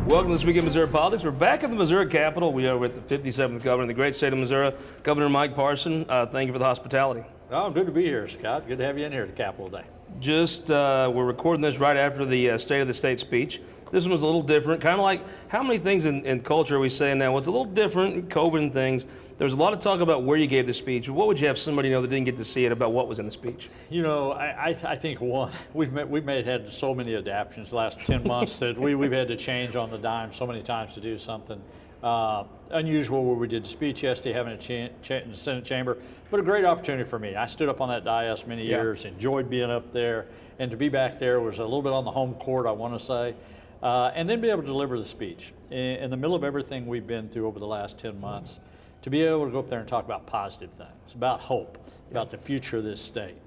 Welcome to This Week in Missouri Politics. We're back at the Missouri Capitol. We are with the 57th governor of the great state of Missouri, Governor Mike Parson. Thank you for the hospitality. Oh, good to be here, Scott. Good to have you in here at the Capitol today. We're recording this right after the State of the State speech. This one was a little different, kind of like how many things in culture are we saying now? What's a little different, COVID and things. There's a lot of talk about where you gave the speech. What would you have somebody know that didn't get to see it about what was in the speech? You know, I think we've had so many adaptations the last 10 months that we've had to change on the dime so many times to do something unusual where we did the speech yesterday, having a chant in the Senate chamber, but a great opportunity for me. I stood up on that dais many years, enjoyed being up there, and to be back there was a little bit on the home court, I want to say, and then be able to deliver the speech in the middle of everything we've been through over the last 10 months. To be able to go up there and talk about positive things, about hope, about the future of this state,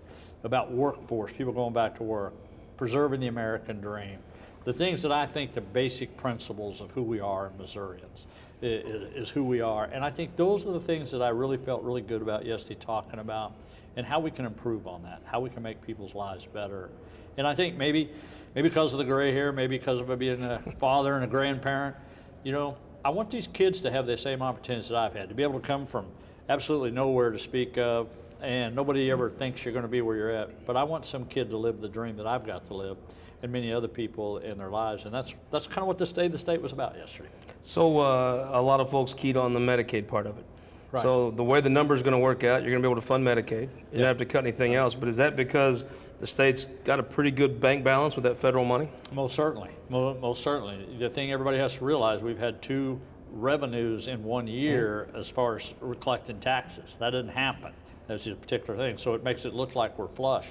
about workforce, people going back to work, preserving the American dream, the things that I think the basic principles of who we are as Missourians is who we are. And I think those are the things that I really felt really good about yesterday talking about and how we can improve on that, how we can make people's lives better. And I think maybe because of the gray hair, maybe because of being a father and a grandparent, you know, I want these kids to have the same opportunities that I've had, to be able to come from absolutely nowhere to speak of, and nobody ever thinks you're going to be where you're at. But I want some kid to live the dream that I've got to live, and many other people in their lives. And that's kind of what the State of the State was about yesterday. So a lot of folks keyed on the Medicaid part of it. Right. So the way the number's going to work out, you're going to be able to fund Medicaid. You don't have to cut anything else. But is that because the state's got a pretty good bank balance with that federal money? Most certainly. Most certainly. The thing everybody has to realize, we've had two revenues in 1 year as far as collecting taxes. That didn't happen. That's a particular thing. So it makes it look like we're flush.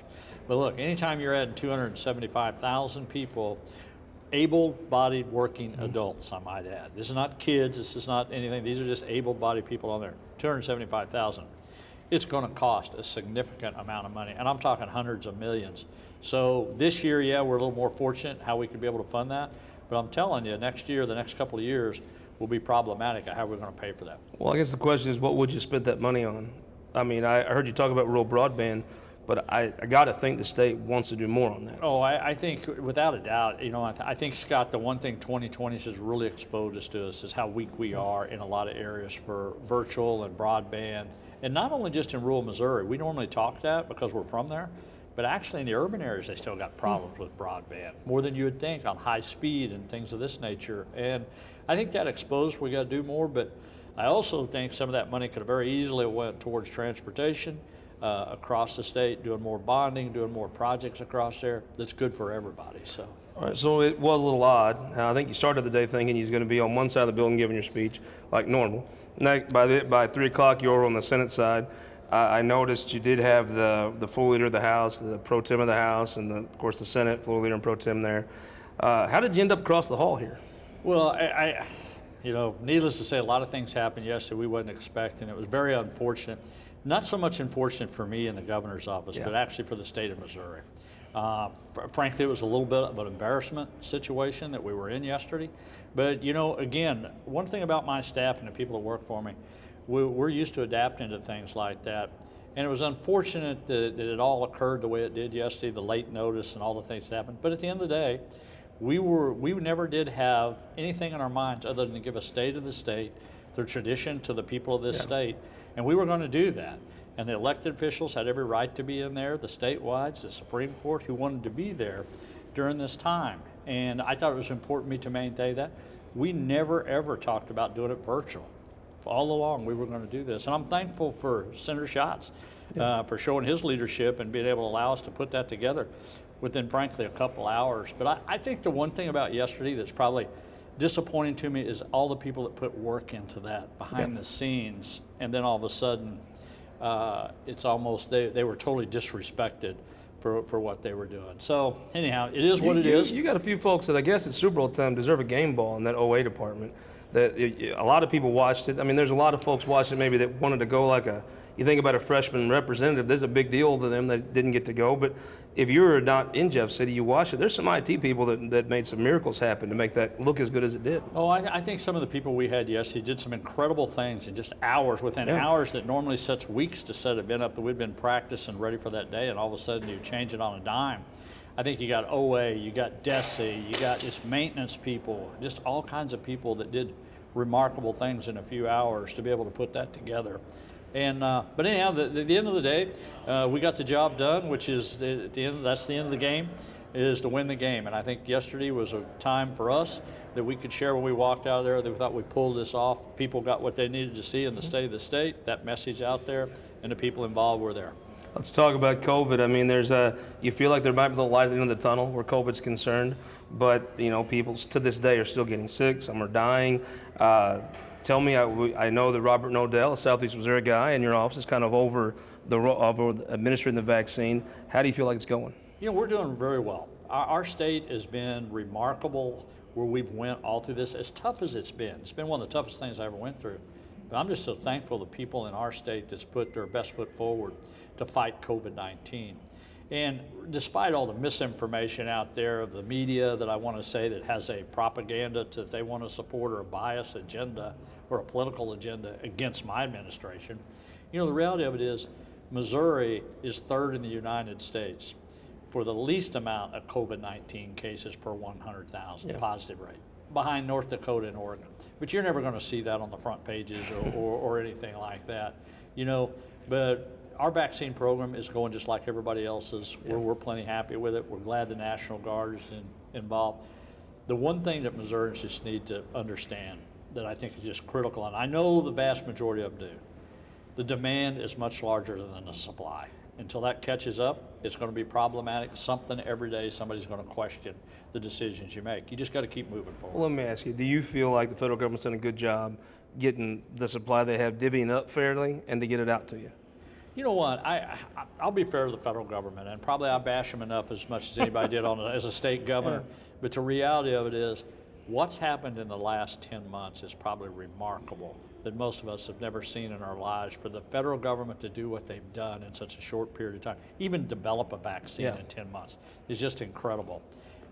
But look, anytime you're adding 275,000 people, able-bodied working adults, I might add. This is not kids. This is not anything. These are just able-bodied people on there. 275,000. It's going to cost a significant amount of money, and I'm talking hundreds of millions. So this year, yeah, we're a little more fortunate how we could be able to fund that. But I'm telling you, next year, the next couple of years, will be problematic of how we're going to pay for that. Well, I guess the question is, what would you spend that money on? I mean, I heard you talk about rural broadband, but I got to think the state wants to do more on that. Oh, I think without a doubt, you know, I think, Scott, the one thing 2020 has really exposed us to is how weak we are in a lot of areas for virtual and broadband. And not only just in rural Missouri, we normally talk that because we're from there, but actually in the urban areas, they still got problems with broadband, more than you would think on high speed and things of this nature. And I think that exposed we got to do more, but I also think some of that money could have very easily went towards transportation across the state, doing more bonding, doing more projects across there. That's good for everybody. So. All right, so it was a little odd. I think you started the day thinking you was going to be on one side of the building giving your speech like normal. Now, by 3 o'clock, you were on the Senate side. I noticed you did have the full leader of the House, the pro tem of the House, and of course the Senate full leader and pro tem there. How did you end up across the hall here? Well, I you know, needless to say, a lot of things happened yesterday we wasn't expecting. It was very unfortunate. Not so much unfortunate for me in the governor's office, but actually for the state of Missouri. Frankly, it was a little bit of an embarrassment situation that we were in yesterday. But, you know, again, one thing about my staff and the people that work for me, we're used to adapting to things like that. And it was unfortunate that it all occurred the way it did yesterday, the late notice and all the things that happened. But at the end of the day, we never did have anything in our minds other than to give a state of the state, the tradition to the people of this state, and we were going to do that. And the elected officials had every right to be in there, the statewide, the Supreme Court, who wanted to be there during this time. And I thought it was important for me to maintain that. We never, ever talked about doing it virtual. All along, we were going to do this. And I'm thankful for Senator Schatz for showing his leadership and being able to allow us to put that together within, frankly, a couple hours. But I think the one thing about yesterday that's probably disappointing to me is all the people that put work into that behind the scenes, and then all of a sudden, it's almost they were totally disrespected for what they were doing. So anyhow, it is what it is. You got a few folks that I guess at Super Bowl time deserve a game ball in that OA department. That a lot of people watched it. I mean, there's a lot of folks watching maybe that wanted to go like you think about a freshman representative, there's a big deal to them that didn't get to go. But if you're not in Jeff City, you watch it. There's some IT people that made some miracles happen to make that look as good as it did. Oh, I think some of the people we had yesterday did some incredible things in just hours, within hours that normally sets weeks to set an event up that we'd been practicing ready for that day, and all of a sudden you change it on a dime. I think you got OA, you got DESE, you got just maintenance people, just all kinds of people that did remarkable things in a few hours to be able to put that together. And but anyhow, the end of the day, we got the job done, which is that's the end of the game, is to win the game. And I think yesterday was a time for us that we could share when we walked out of there that we thought we pulled this off. People got what they needed to see in the state of the state, that message out there, and the people involved were there. Let's talk about COVID. I mean, you feel like there might be a light at the end of the tunnel where COVID's concerned, but people to this day are still getting sick. Some are dying. Tell me, I know that Robert Nodell, a Southeast Missouri guy in your office, is kind of over administering the vaccine. How do you feel like it's going? We're doing very well. Our state has been remarkable where we've went all through this, as tough as it's been. It's been one of the toughest things I ever went through. But I'm just so thankful the people in our state that's put their best foot forward to fight COVID-19. And despite all the misinformation out there of the media that I want to say that has a propaganda that they want to support or a bias agenda or a political agenda against my administration, the reality of it is Missouri is third in the United States for the least amount of COVID-19 cases per 100,000 positive rate, behind North Dakota and Oregon. But you're never going to see that on the front pages or anything like that, but our vaccine program is going just like everybody else's. We're plenty happy with it. We're glad the National Guard is involved. The one thing that Missourians just need to understand that I think is just critical, and I know the vast majority of them do, the demand is much larger than the supply. Until that catches up, it's going to be problematic. Something every day, somebody's going to question the decisions you make. You just got to keep moving forward. Well, let me ask you, do you feel like the federal government's done a good job getting the supply they have divvying up fairly and to get it out to you? You know what? I'll be fair to the federal government, and probably I bash them enough as much as anybody did as a state governor. But the reality of it is, what's happened in the last 10 months is probably remarkable that most of us have never seen in our lives. For the federal government to do what they've done in such a short period of time, even develop a vaccine in 10 months, is just incredible.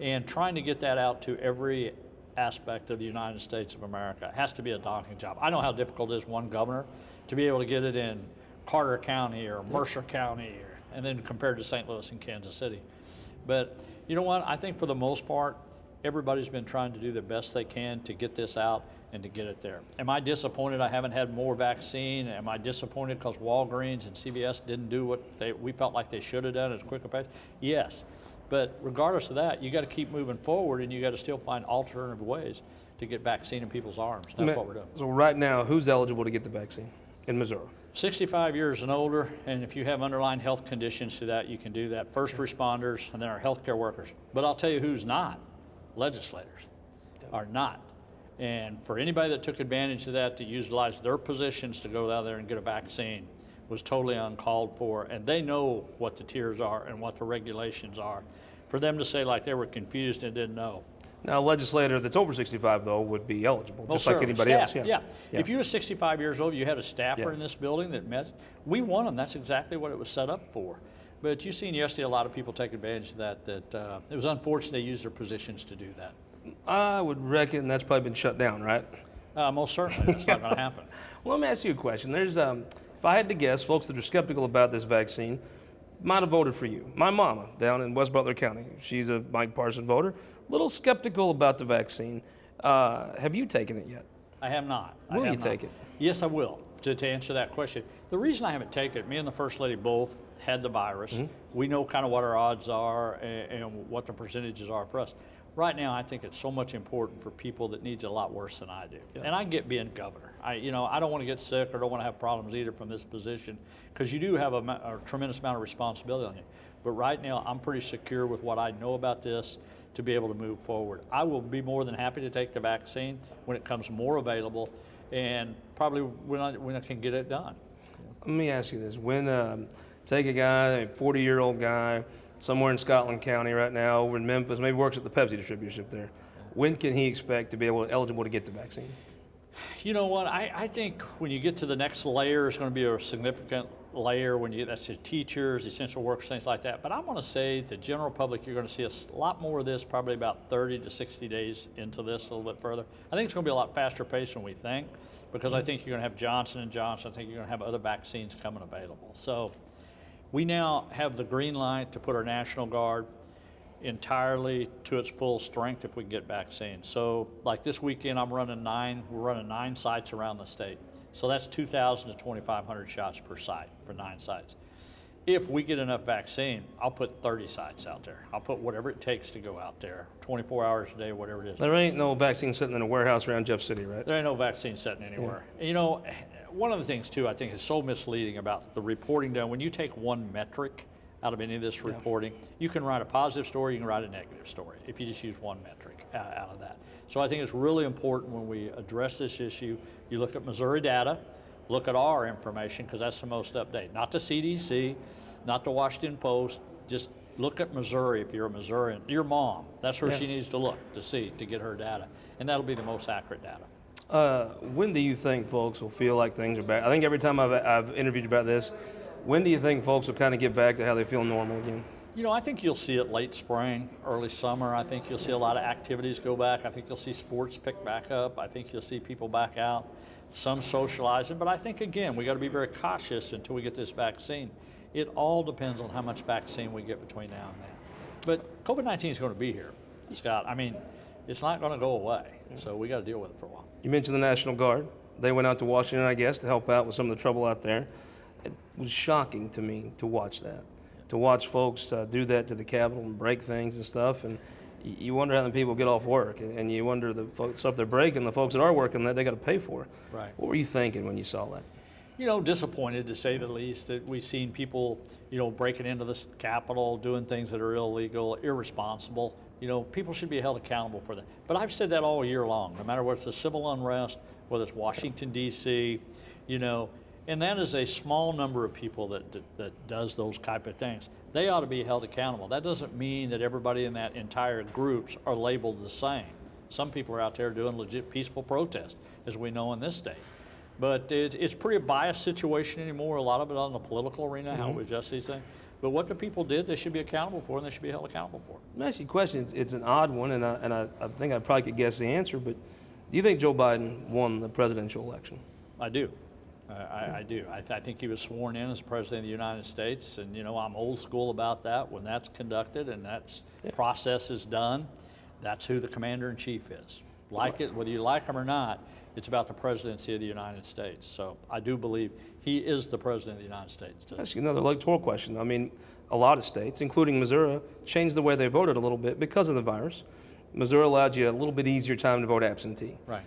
And trying to get that out to every aspect of the United States of America has to be a daunting job. I know how difficult it is, one governor, to be able to get it in Carter County or Mercer County, and then compared to St. Louis and Kansas City. But you know what? I think for the most part, everybody's been trying to do the best they can to get this out and to get it there. Am I disappointed I haven't had more vaccine? Am I disappointed because Walgreens and CVS didn't do what we felt like they should have done as quick a pace? Yes. But regardless of that, you got to keep moving forward, and you got to still find alternative ways to get vaccine in people's arms. That's what we're doing. So right now, who's eligible to get the vaccine in Missouri? 65 years and older, and if you have underlying health conditions to that, you can do that. First responders, and then our healthcare workers. But I'll tell you who's not. Legislators are not. And for anybody that took advantage of that to utilize their positions to go out there and get a vaccine was totally uncalled for, and they know what the tiers are and what the regulations are. For them to say like they were confused and didn't know. Now, a legislator that's over 65, though, would be eligible, just like anybody else. Yeah. Yeah. If you were 65 years old, you had a staffer in this building that met, we won them. That's exactly what it was set up for. But you've seen yesterday a lot of people take advantage of that, it was unfortunate they used their positions to do that. I would reckon that's probably been shut down, right? Most certainly, that's not going to happen. Well, let me ask you a question. There's, if I had to guess, folks that are skeptical about this vaccine might have voted for you. My mama down in West Butler County, she's a Mike Parson voter, a little skeptical about the vaccine. Have you taken it yet? I have not. Will you take it? Yes, I will, to answer that question. The reason I haven't taken it, me and the First Lady both had the virus. Mm-hmm. We know kind of what our odds are and what the percentages are for us. Right now, I think it's so much important for people that needs it a lot worse than I do. Yeah. And I get being governor. I don't want to get sick or don't want to have problems either from this position, because you do have a tremendous amount of responsibility on you. But right now, I'm pretty secure with what I know about this to be able to move forward. I will be more than happy to take the vaccine when it comes more available, and probably when I can get it done. Let me ask you this. When take a guy, a 40-year-old guy, somewhere in Scotland County right now, over in Memphis, maybe works at the Pepsi distributorship there. When can he expect to be eligible to get the vaccine? You know what, I think when you get to the next layer, it's going to be a significant layer when you get, that's the teachers, essential workers, things like that. But I want to say the general public, you're going to see a lot more of this probably about 30 to 60 days into this, a little bit further. I think it's going to be a lot faster pace than we think, because I think you're going to have Johnson & Johnson. I think you're going to have other vaccines coming available. So we now have the green light to put our National Guard. entirely to its full strength if we can get vaccines. So like this weekend, we're running 9 sites around the state. So that's 2,000 to 2,500 shots per site for 9 sites. If we get enough vaccine, I'll put 30 sites out there. I'll put whatever it takes to go out there, 24 hours a day, whatever it is. There ain't no vaccine sitting in a warehouse around Jeff City, right? There ain't no vaccine sitting anywhere. You know, one of the things too I think is so misleading about the reporting done, when you take one metric out of any of this reporting, you can write a positive story, you can write a negative story if you just use one metric out of that. So I think it's really important when we address this issue, you look at Missouri data, look at our information, because that's the most updated. Not the CDC, not the Washington Post, just look at Missouri if you're a Missourian. Your mom, that's where she needs to look to see, to get her data. And that'll be the most accurate data. When do you think folks will feel like things are back? I think every time I've interviewed you about this, when do you think folks will kind of get back to how they feel normal again? You know, I think you'll see it late spring, early summer. I think you'll see a lot of activities go back. I think you'll see sports pick back up. I think you'll see people back out, some socializing. But I think, again, we got to be very cautious until we get this vaccine. It all depends on how much vaccine we get between now and then. But COVID-19 is going to be here, Scott. I mean, it's not going to go away. So we got to deal with it for a while. You mentioned the National Guard. They went out to Washington, I guess, to help out with some of the trouble out there. It was shocking to me to watch that, to watch folks do that to the Capitol and break things and stuff. And you wonder how the people get off work, and you wonder the stuff they're breaking, the folks that are working, that they got to pay for. Right. What were you thinking when you saw that? You know, disappointed to say the least that we've seen people, you know, breaking into the Capitol, doing things that are illegal, irresponsible. You know, people should be held accountable for that. But I've said that all year long, no matter whether it's the civil unrest, whether it's Washington, D.C., you know, and that is a small number of people that does those type of things. They ought to be held accountable. That doesn't mean that everybody in that entire groups are labeled the same. Some people are out there doing legit peaceful protest, as we know in this state. But it's pretty biased situation anymore, a lot of it on the political arena, how we adjust these things. But what the people did, they should be accountable for, and they should be held accountable for. Let me ask you a question. It's an odd one, and I think I probably could guess the answer, but do you think Joe Biden won the presidential election? I do. I do. I think he was sworn in as President of the United States, and, you know, I'm old school about that. When that's conducted and that process is done, that's who the Commander-in-Chief is. Like it, whether you like him or not, it's about the presidency of the United States. So I do believe he is the president of the United States. I'll ask you another electoral question. I mean, a lot of states, including Missouri, changed the way they voted a little bit because of the virus. Missouri allowed you a little bit easier time to vote absentee. Right.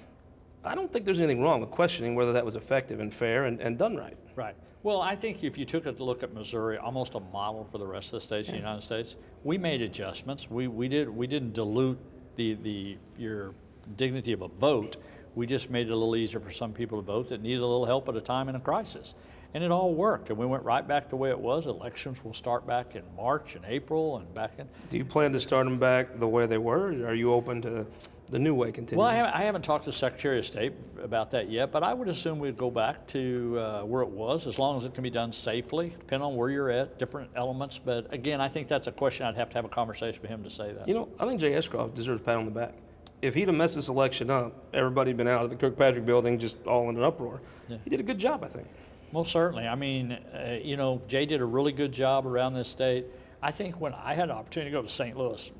I don't think there's anything wrong with questioning whether that was effective and fair and done right. Right. Well, I think if you took a look at Missouri, almost a model for the rest of the states of the United States, we made adjustments. We didn't dilute your dignity of a vote. We just made it a little easier for some people to vote that needed a little help at a time in a crisis. And it all worked, and we went right back the way it was. Elections will start back in March and April and back in. Do you plan to start them back the way they were, or are you open to the new way continuing? Well, I haven't talked to the Secretary of State about that yet, but I would assume we'd go back to where it was, as long as it can be done safely, depending on where you're at, different elements. But again, I think that's a question I'd have to have a conversation with him to say that. You know, I think Jay Escroft deserves a pat on the back. If he'd have messed this election up, everybody had been out of the Kirkpatrick building just all in an uproar. Yeah. He did a good job, I think. Most certainly. I mean, you know, Jay did a really good job around this state. I think when I had an opportunity to go to St. Louis,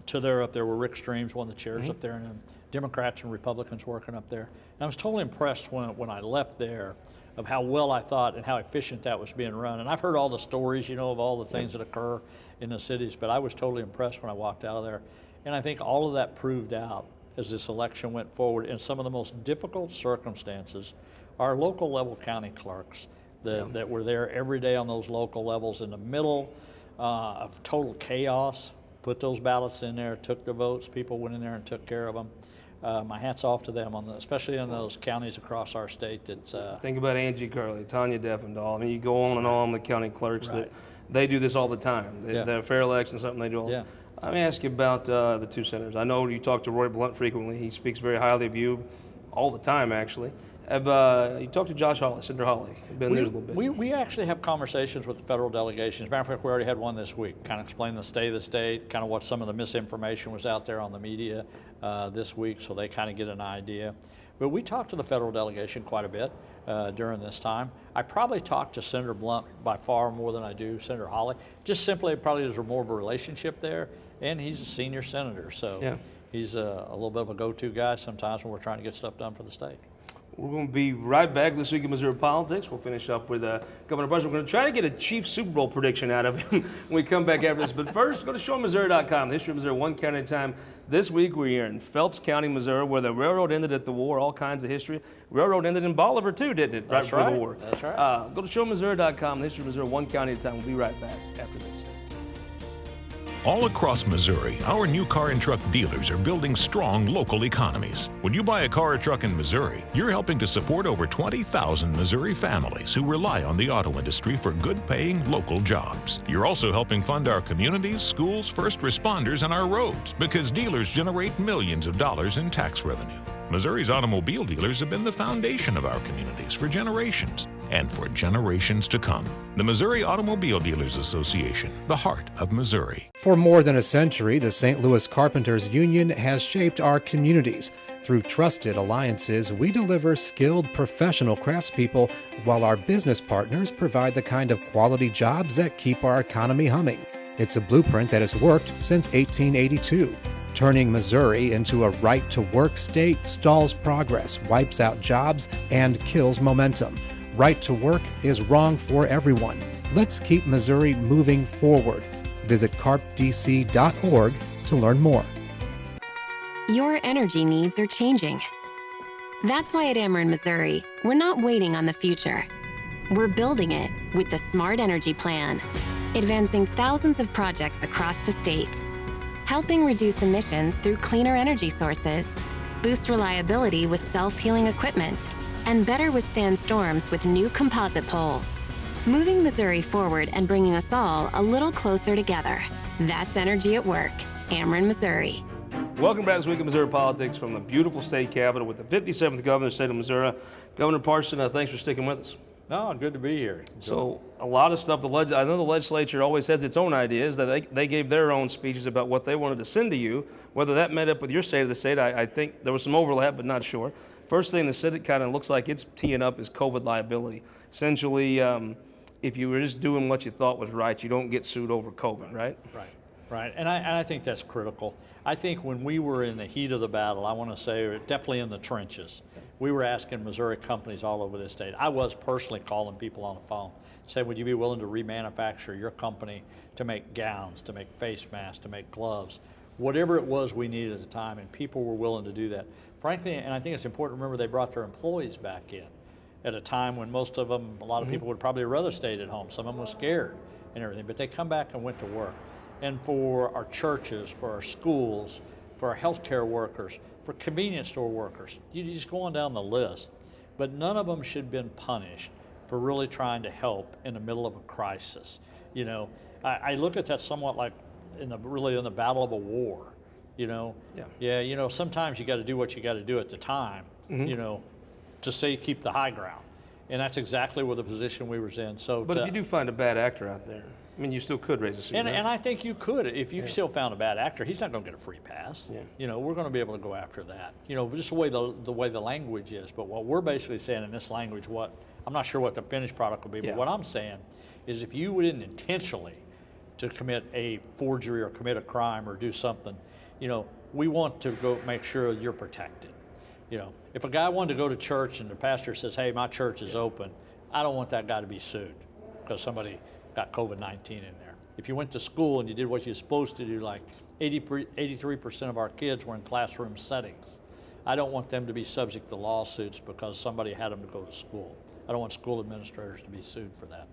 to there up there where Rick Streams, one of the chairs up there, and Democrats and Republicans working up there. And I was totally impressed when I left there of how well I thought and how efficient that was being run. And I've heard all the stories, you know, of all the things that occur in the cities, but I was totally impressed when I walked out of there. And I think all of that proved out as this election went forward in some of the most difficult circumstances. Our local level county clerks that were there every day on those local levels in the middle of total chaos, put those ballots in there, took the votes, people went in there and took care of them. My hat's off to them, especially in those counties across our state. Think about Angie Curley, Tanya Defendahl. I mean, you go on and on with county clerks that they do this all the time. They're fair election, something they do all the time. Let me ask you about the two senators. I know you talk to Roy Blunt frequently. He speaks very highly of you all the time, actually. You talked to Josh Hawley, Senator Hawley. Been there a little bit. We actually have conversations with the federal delegations. As a matter of fact, we already had one this week, kind of explain the state of the state, kind of what some of the misinformation was out there on the media this week, so they kind of get an idea. But we talked to the federal delegation quite a bit during this time. I probably talked to Senator Blunt by far more than I do Senator Hawley. Just simply, probably there's more of a relationship there. and he's a senior senator, so Yeah. he's a little bit of a go-to guy sometimes when we're trying to get stuff done for the state. We're going to be right back this week in Missouri politics. We'll finish up with Governor Parson. We're going to try to get a Chiefs Super Bowl prediction out of him when we come back after this. But first, go to showmissouri.com. The history of Missouri, one county at a time. This week, we're in Phelps County, Missouri, where the railroad ended at the war, all kinds of history. Railroad ended in Bolivar, too, didn't it? That's Before right. the war. That's right. Go to showmissouri.com. The history of Missouri, one county at a time. We'll be right back after this. All across Missouri, our new car and truck dealers are building strong local economies. When you buy a car or truck in Missouri, you're helping to support over 20,000 Missouri families who rely on the auto industry for good-paying local jobs. You're also helping fund our communities, schools, first responders, and our roads because dealers generate millions of dollars in tax revenue. Missouri's automobile dealers have been the foundation of our communities for generations and for generations to come. The Missouri Automobile Dealers Association, the heart of Missouri. For more than a century, the St. Louis Carpenters Union has shaped our communities. Through trusted alliances, we deliver skilled professional craftspeople while our business partners provide the kind of quality jobs that keep our economy humming. It's a blueprint that has worked since 1882. Turning Missouri into a right-to-work state stalls progress, wipes out jobs, and kills momentum. Right to work is wrong for everyone. Let's keep Missouri moving forward. Visit carpdc.org to learn more. Your energy needs are changing. That's why at Ameren, Missouri, we're not waiting on the future. We're building it with the Smart Energy Plan, advancing thousands of projects across the state, helping reduce emissions through cleaner energy sources, boost reliability with self-healing equipment, and better withstand storms with new composite poles. Moving Missouri forward and bringing us all a little closer together. That's energy at work. Ameren, Missouri. Welcome back this week in Missouri politics from the beautiful state capitol with the 57th governor of the state of Missouri. Governor Parson, thanks for sticking with us. No, good to be here. So a lot of stuff, I know the legislature always has its own ideas, that they gave their own speeches about what they wanted to send to you. Whether that met up with your state of the state, I think there was some overlap, but not sure. First thing the Senate kind of looks like it's teeing up is COVID liability. Essentially, if you were just doing what you thought was right, you don't get sued over COVID, right? Right. And I think that's critical. I think when we were in the heat of the battle, I want to say definitely in the trenches, we were asking Missouri companies all over the state. I was personally calling people on the phone, saying, would you be willing to remanufacture your company to make gowns, to make face masks, to make gloves, whatever it was we needed at the time, and people were willing to do that. Frankly, and I think it's important to remember, they brought their employees back in at a time when most of them, a lot of people would probably rather stayed at home. Some of them were scared and everything, but they come back and went to work. And for our churches, for our schools, for our healthcare workers, for convenience store workers, you just go on down the list. But none of them should have been punished for really trying to help in the middle of a crisis. You know, I look at that somewhat like in the battle of a war. You know, you know, sometimes you got to do what you got to do at the time, you know, to keep the high ground, and that's exactly what the position we was in. So, but if you do find a bad actor out there, I mean, you still could raise a suit. And, right? and I think you could if you still found a bad actor. He's not going to get a free pass. You know, we're going to be able to go after that. You know, just the way the language is. But what we're basically saying in this language, I'm not sure what the finished product will be, but what I'm saying is if you didn't intentionally to commit a forgery or commit a crime or do something, you know, we want to go make sure you're protected. You know, if a guy wanted to go to church and the pastor says, hey, my church is open, I don't want that guy to be sued because somebody got COVID-19 in there. If you went to school and you did what you're supposed to do, like 83% of our kids were in classroom settings, I don't want them to be subject to lawsuits because somebody had them to go to school. I don't want school administrators to be sued for that.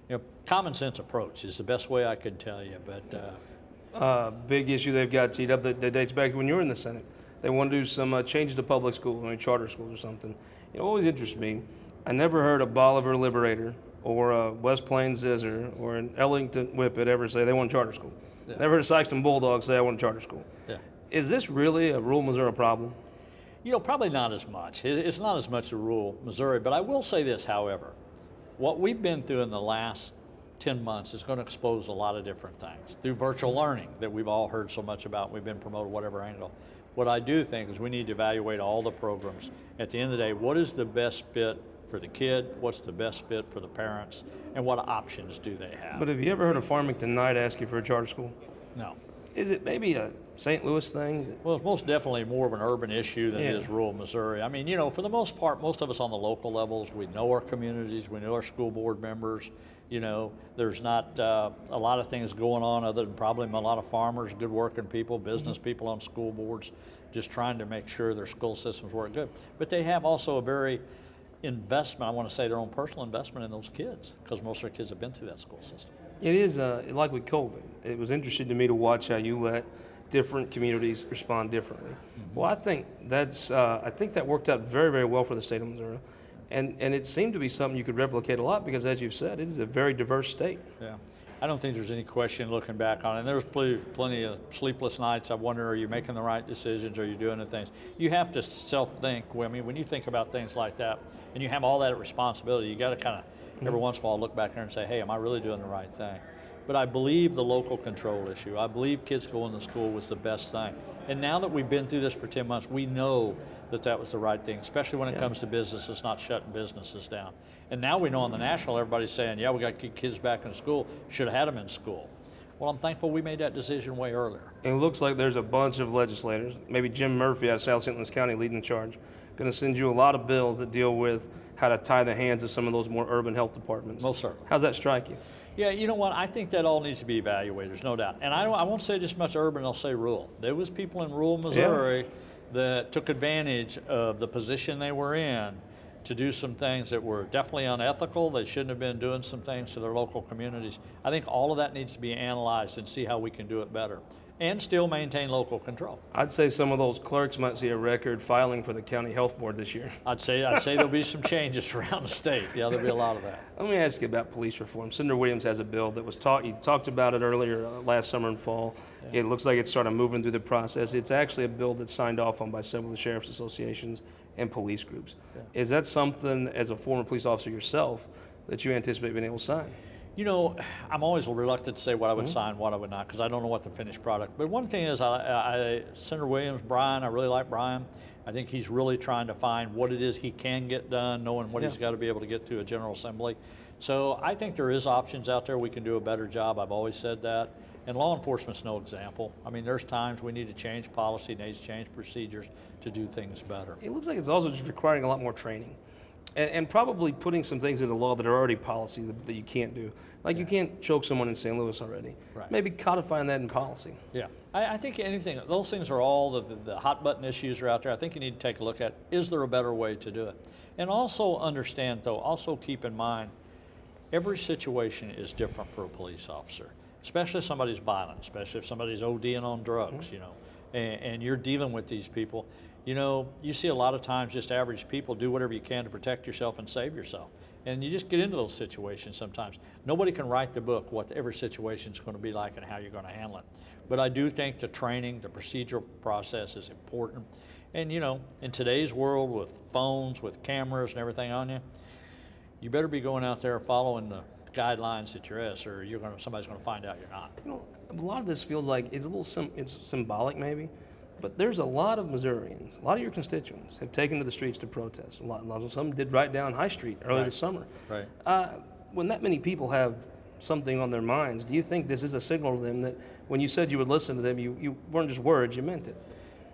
You know, common sense approach is the best way I can tell you, but big issue they've got teed up that dates back to when you were in the Senate. They want to do some changes to public schools, I mean, charter schools or something. It always interests me. I never heard a Bolivar Liberator or a West Plains Zizzer or an Ellington Whippet ever say they want a charter school. Never heard a Sykeston Bulldog say I want a charter school. Is this really a rural Missouri problem? You know, probably not as much. It's not as much a rural Missouri, but I will say this, however. What we've been through in the last 10 months is going to expose a lot of different things through virtual learning that we've all heard so much about. We've been promoted whatever angle. What I do think is we need to evaluate all the programs. At the end of the day, what is the best fit for the kid? What's the best fit for the parents? And what options do they have? But have you ever heard of Farmington Knight ask you for a charter school? No. Is it maybe a St. Louis thing? Well, it's most definitely more of an urban issue than it Yeah. is rural Missouri. I mean, for the most part, most of us on the local levels, we know our communities, we know our school board members. There's not a lot of things going on other than probably a lot of farmers, good working people, business people on school boards, just trying to make sure their school systems work good. But they have also a very investment, I want to say their own personal investment in those kids, because most of their kids have been through that school system. It is like with COVID. It was interesting to me to watch how you let different communities respond differently. Well, I think that worked out very, very well for the state of Missouri. And it seemed to be something you could replicate a lot because, as you've said, it is a very diverse state. Yeah, I don't think there's any question looking back on it. And there was plenty of sleepless nights. I wonder, are you making the right decisions? Are you doing the things? You have to self-think. I mean, when you think about things like that and you have all that responsibility, you got to kind of every once in a while look back there and say, hey, am I really doing the right thing? But I believe the local control issue, I believe kids going to school was the best thing. And now that we've been through this for 10 months, we know that was the right thing, especially when it comes to businesses, not shutting businesses down. And now we know on the national, everybody's saying, yeah, we got to get kids back in school, should have had them in school. Well, I'm thankful we made that decision way earlier. And it looks like there's a bunch of legislators, maybe Jim Murphy out of South St. Louis County leading the charge, going to send you a lot of bills that deal with how to tie the hands of some of those more urban health departments. Most certainly. How's that strike you? Yeah, you know what? I think that all needs to be evaluated, there's no doubt. And I won't say just much urban, I'll say rural. There was people in rural Missouri that took advantage of the position they were in to do some things that were definitely unethical. They shouldn't have been doing some things to their local communities. I think all of that needs to be analyzed and see how we can do it better and still maintain local control. I'd say some of those clerks might see a record filing for the county health board this year. I'd say there'll be some changes around the state. Yeah, there'll be a lot of that. Let me ask you about police reform. Senator Williams has a bill that was you talked about it earlier last summer and fall. Yeah. It looks like it's started moving through the process. It's actually a bill that's signed off on by several of the sheriff's associations and police groups. Yeah. Is that something, as a former police officer yourself, that you anticipate being able to sign? I'm always reluctant to say what I would sign, what I would not, because I don't know what the finished product. But one thing is, Senator Williams, Brian, I really like Brian. I think he's really trying to find what it is he can get done, knowing what he's got to be able to get to a General Assembly. So I think there is options out there. We can do a better job. I've always said that. And law enforcement's no example. I mean, there's times we need to change policy, needs to change procedures to do things better. It looks like it's also just requiring a lot more training. And probably putting some things into law that are already policy that you can't do. Like you can't choke someone in St. Louis already. Right. Maybe codifying that in policy. Yeah, I think those things are all the hot button issues are out there. I think you need to take a look at, is there a better way to do it? And also understand though, also keep in mind, every situation is different for a police officer, especially if somebody's violent, especially if somebody's ODing on drugs, and you're dealing with these people. You see a lot of times just average people do whatever you can to protect yourself and save yourself. And you just get into those situations sometimes. Nobody can write the book what every situation is going to be like and how you're going to handle it. But I do think the training, the procedural process is important. And in today's world with phones, with cameras and everything on you, you better be going out there following the guidelines that you're at, or somebody's going to find out you're not. A lot of this feels like it's a little it's symbolic maybe. But there's a lot of Missourians, a lot of your constituents have taken to the streets to protest. A lot of some did right down High Street early this summer. Right. When that many people have something on their minds, do you think this is a signal to them that when you said you would listen to them, you weren't just words, you meant it?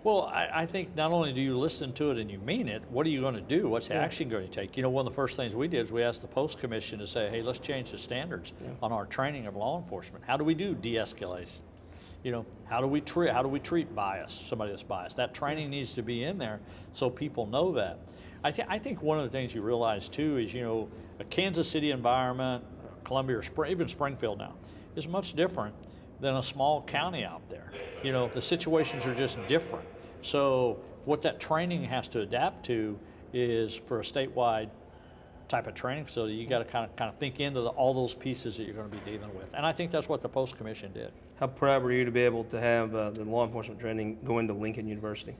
Well, I think not only do you listen to it and you mean it, what are you going to do? What's the action going to take? One of the first things we did is we asked the Post Commission to say, hey, let's change the standards on our training of law enforcement. How do we do de-escalation? How do we treat bias, somebody that's biased? That training needs to be in there so people know that. I think one of the things you realize too is, a Kansas City environment, Columbia or even Springfield now, is much different than a small county out there. The situations are just different. So what that training has to adapt to is for a statewide type of training facility, you got to kind of think into all those pieces that you're going to be dealing with. And I think that's what the Post Commission did. How proud were you to be able to have the law enforcement training go into Lincoln University?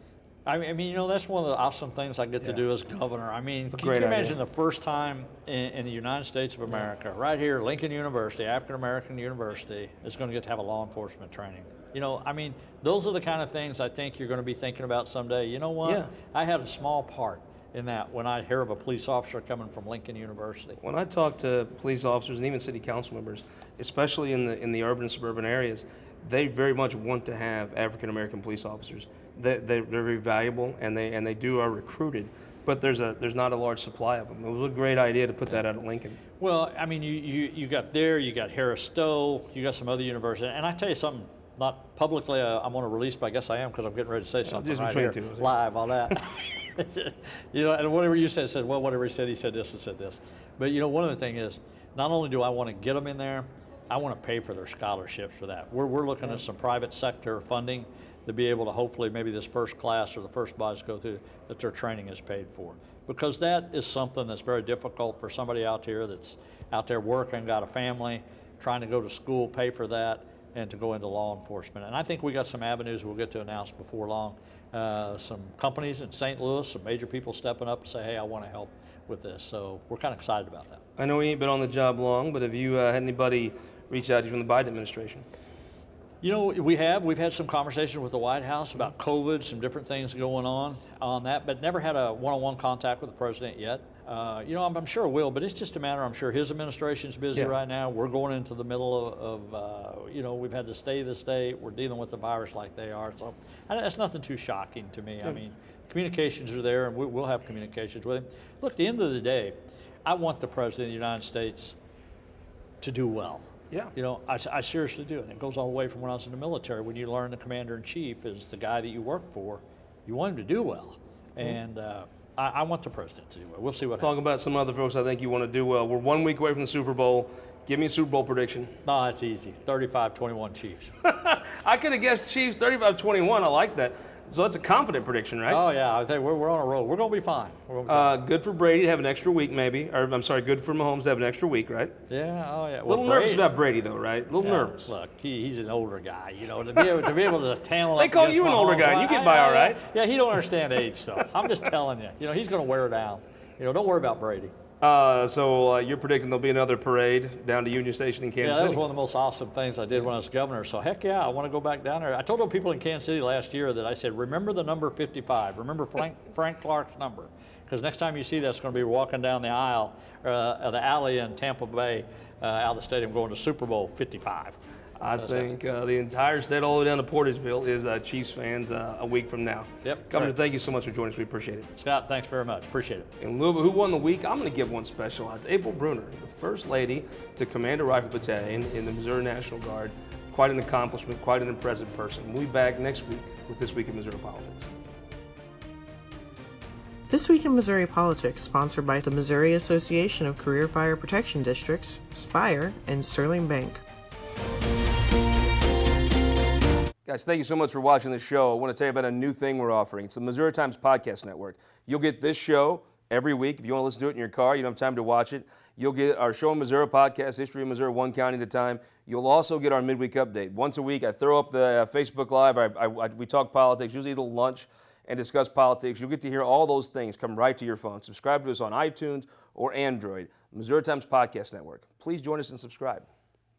I mean, that's one of the awesome things I get to do as governor. I mean, can you imagine the first time in the United States of America, right here, Lincoln University, African American University, is going to get to have a law enforcement training. I mean, those are the kind of things I think you're going to be thinking about someday. You know what? Yeah. I had a small part in that when I hear of a police officer coming from Lincoln University. When I talk to police officers and even city council members, especially in the urban and suburban areas, they very much want to have African American police officers. They're very valuable, and they are recruited. But there's not a large supply of them. It was a great idea to put that out at Lincoln. Well, I mean, you got there, you got Harris Stowe, you got some other universities, and I tell you something. Not publicly, I'm going to release, but I guess I am because I'm getting ready to say something Just right between here, two. live on that. You know, and whatever you said, well, whatever he said this and said this. But you know, one of the things is, not only do I want to get them in there, I want to pay for their scholarships for that. We're looking at some private sector funding to be able to hopefully maybe this first class or the first boys go through, that their training is paid for. Because that is something that's very difficult for somebody out here that's out there working, got a family, trying to go to school, pay for that, and to go into law enforcement. And I think we got some avenues we'll get to announce before long. Some companies in St. Louis, some major people stepping up and say, hey, I want to help with this. So we're kind of excited about that. I know you ain't been on the job long, but have you had anybody reach out to you from the Biden administration? You know, we've had some conversations with the White House about COVID, some different things going on that, but never had a one-on-one contact with the president yet. You know, I'm sure will, but it's just a matter, I'm sure his administration's busy right now. We're going into the middle of you know, we've had to stay the state. We're dealing with the virus like they are. So that's nothing too shocking to me. I mean, communications are there, and we'll have communications with him. Look, at the end of the day, I want the President of the United States to do well. Yeah. You know, I seriously do. And it goes all the way from when I was in the military. When you learn the commander-in-chief is the guy that you work for, you want him to do well. And I want the president to do well. We'll see what happens. Talk about some other folks I think you want to do well. We're 1 week away from the Super Bowl. Give me a Super Bowl prediction. No, it's easy. 35-21 Chiefs. I could have guessed Chiefs 35-21. I like that. So that's a confident prediction, right? Oh, yeah. I think we're on a roll. We're going to be fine. We're gonna be fine. Good for Brady to have an extra week, maybe. Or, I'm sorry, good for Mahomes to have an extra week, right? Yeah, oh, yeah. A little nervous about Brady, though, right? A little nervous. Look, he's an older guy, you know, to be able to handle They call you an older guy, and you get by all right. Yeah, he don't understand age stuff. I'm just telling you. You know, he's going to wear down. You know, don't worry about Brady. So you're predicting there'll be another parade down to Union Station in Kansas City? Yeah, that City? was one of the most awesome things I did when I was governor. So heck yeah, I want to go back down there. I told the people in Kansas City last year that I said, remember the number 55. Remember Frank Clark's number. Because next time you see that, it's going to be walking down the aisle, of the alley in Tampa Bay, out of the stadium going to Super Bowl 55. I think the entire state, all the way down to Portageville, is Chiefs fans a week from now. Yep. Governor, thank you so much for joining us. We appreciate it. Scott, thanks very much. Appreciate it. In Louisville, who won the week? I'm going to give one special out to April Bruner, the First Lady to command a rifle battalion in the Missouri National Guard. Quite an accomplishment, quite an impressive person. We'll be back next week with This Week in Missouri Politics. This Week in Missouri Politics, sponsored by the Missouri Association of Career Fire Protection Districts, Spire, and Sterling Bank. Guys, thank you so much for watching the show. I want to tell you about a new thing we're offering. It's the Missouri Times Podcast Network. You'll get this show every week. If you want to listen to it in your car, you don't have time to watch it. You'll get our Show in Missouri podcast, History of Missouri, one county at a time. You'll also get our midweek update. Once a week, I throw up the Facebook Live. We talk politics, usually eat a lunch and discuss politics. You'll get to hear all those things come right to your phone. Subscribe to us on iTunes or Android. Missouri Times Podcast Network. Please join us and subscribe.